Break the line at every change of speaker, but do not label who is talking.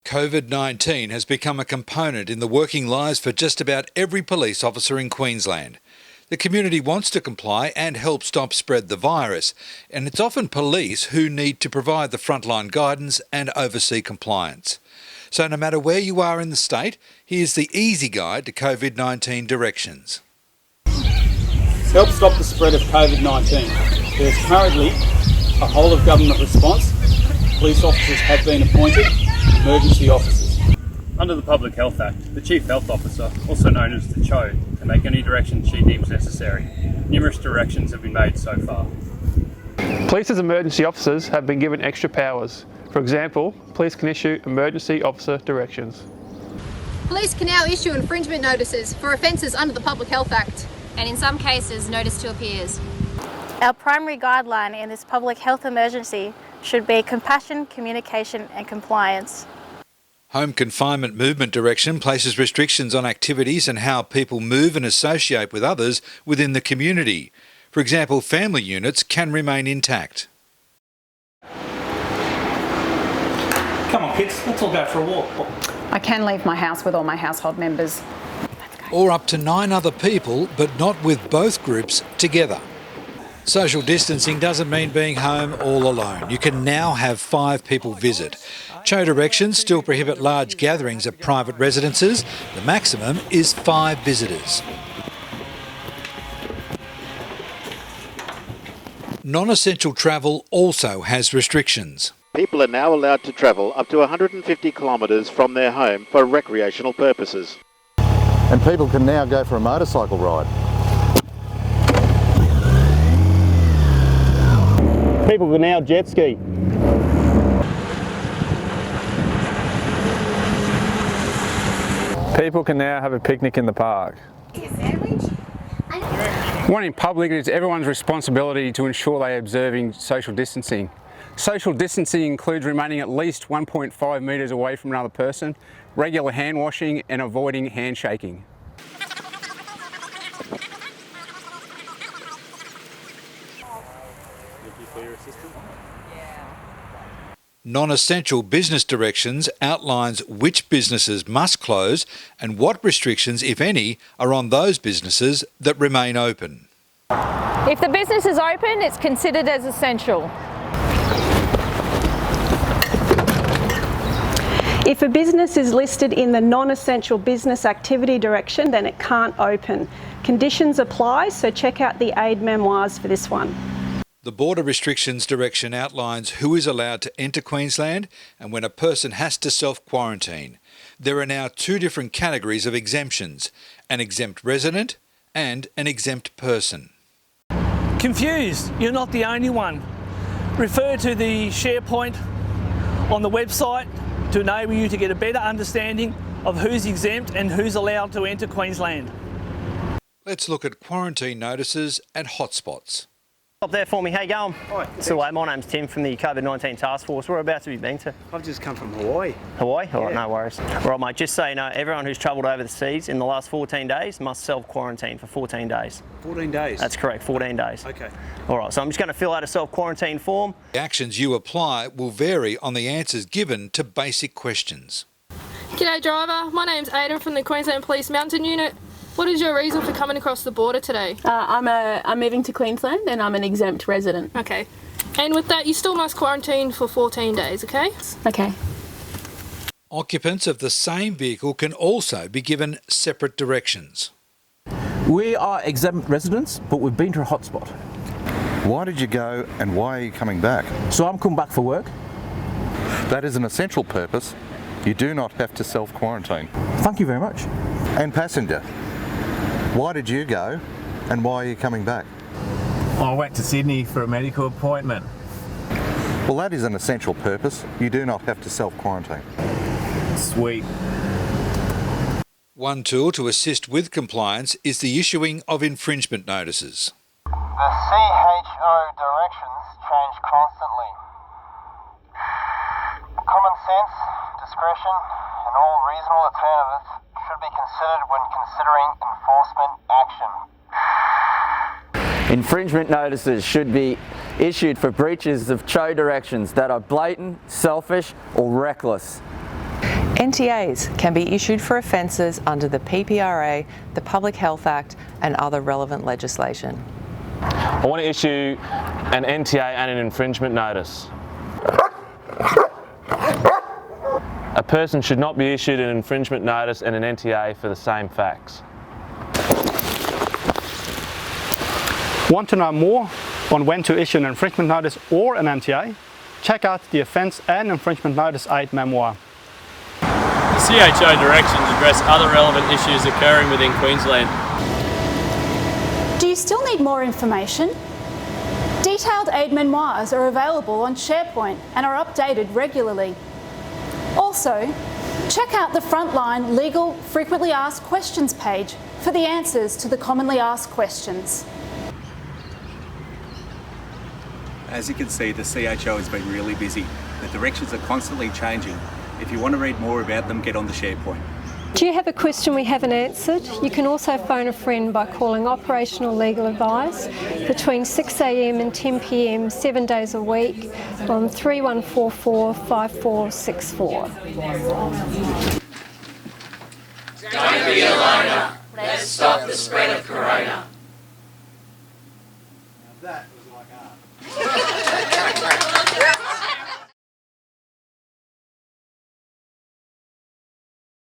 COVID-19 has become a component in the working lives for just about every police officer in Queensland. The community wants to comply and help stop spread the virus, and it's often police who need to provide the frontline guidance and oversee compliance. So no matter where you are in the state, here's the easy guide to COVID-19 directions.
To help stop the spread of COVID-19, there is currently a whole of government response. Police officers have been appointed, emergency officers.
Under the Public Health Act, the Chief Health Officer, also known as the CHO, can make any direction she deems necessary. Numerous directions have been made so far.
Police as emergency officers have been given extra powers. For example, police can issue emergency officer directions.
Police can now issue infringement notices for offences under the Public Health Act.
And in some cases, notice to appears.
Our primary guideline in this public health emergency should be compassion, communication and compliance.
Home confinement movement direction places restrictions on activities and how people move and associate with others within the community. For example, family units can remain intact.
Come on kids, let's all go for a walk.
I can leave my house with all my household members.
Or up to 9 other people, but not with both groups together. Social distancing doesn't mean being home all alone. You can now have 5 people visit. CHO directions still prohibit large gatherings at private residences. The maximum is 5 visitors. Non-essential travel also has restrictions.
People are now allowed to travel up to 150 kilometres from their home for recreational purposes.
And people can now go for a motorcycle ride.
People can now jet ski.
People can now have a picnic in the park.
One in public, it is everyone's responsibility to ensure they are observing social distancing. Social distancing includes remaining at least 1.5 metres away from another person, regular hand washing and avoiding handshaking.
Non-essential business directions outlines which businesses must close and what restrictions, if any, are on those businesses that remain open.
If the business is open, it's considered as essential.
If a business is listed in the non-essential business activity direction, then it can't open. Conditions apply, so check out the aid memoirs for this one.
The Border Restrictions Direction outlines who is allowed to enter Queensland and when a person has to self-quarantine. There are now 2 different categories of exemptions, an exempt resident and an exempt person.
Confused? You're not the only one. Refer to the SharePoint on the website to enable you to get a better understanding of who's exempt and who's allowed to enter Queensland.
Let's look at quarantine notices and hotspots.
Up there for me, how you going? Hi. So my name's Tim from the COVID-19 Task Force. Whereabouts have you been to?
I've just come from Hawaii.
Hawaii? All right,
Yeah.
no worries. All right, mate, just so you know, everyone who's travelled over the seas in the last 14 days must self-quarantine for 14 days.
14 days?
That's correct, 14 days.
Okay.
All right, so I'm just going to fill out a self-quarantine form.
The actions you apply will vary on the answers given to basic questions.
G'day driver, my name's Aidan from the Queensland Police Mountain Unit. What is your reason for coming across the border today?
I'm moving to Queensland and I'm an exempt resident.
Okay. And with that, you still must quarantine for 14 days, okay?
Okay.
Occupants of the same vehicle can also be given separate directions.
We are exempt residents, but we've been to a hotspot.
Why did you go and why are you coming back?
So I'm coming back for work.
That is an essential purpose. You do not have to self-quarantine.
Thank you very much.
And passenger, why did you go and why are you coming back?
I went to Sydney for a medical appointment.
Well, that is an essential purpose. You do not have to self-quarantine.
Sweet.
One tool to assist with compliance is the issuing of infringement notices.
The CHO directions change constantly. Common sense, discretion, and all reasonable alternatives should be considered when considering enforcement action.
Infringement notices should be issued for breaches of CHO directions that are blatant, selfish, or reckless.
NTAs can be issued for offences under the PPRA, the Public Health Act and other relevant legislation.
I want to issue an NTA and an infringement notice. A person should not be issued an infringement notice and an NTA for the same facts.
Want to know more on when to issue an infringement notice or an NTA? Check out the Offence and Infringement Notice Aid memoir.
The CHO directions address other relevant issues occurring within Queensland.
Do you still need more information? Detailed aid memoirs are available on SharePoint and are updated regularly. Also, check out the Frontline Legal Frequently Asked Questions page for the answers to the commonly asked questions.
As you can see, the CHO has been really busy. The directions are constantly changing. If you want to read more about them, get on the SharePoint.
Do you have a question we haven't answered? You can also phone a friend by calling Operational Legal Advice between 6 a.m. and 10 p.m. 7 days a week on 3144 5464.
Don't be a loner. Let's stop the spread of corona.
That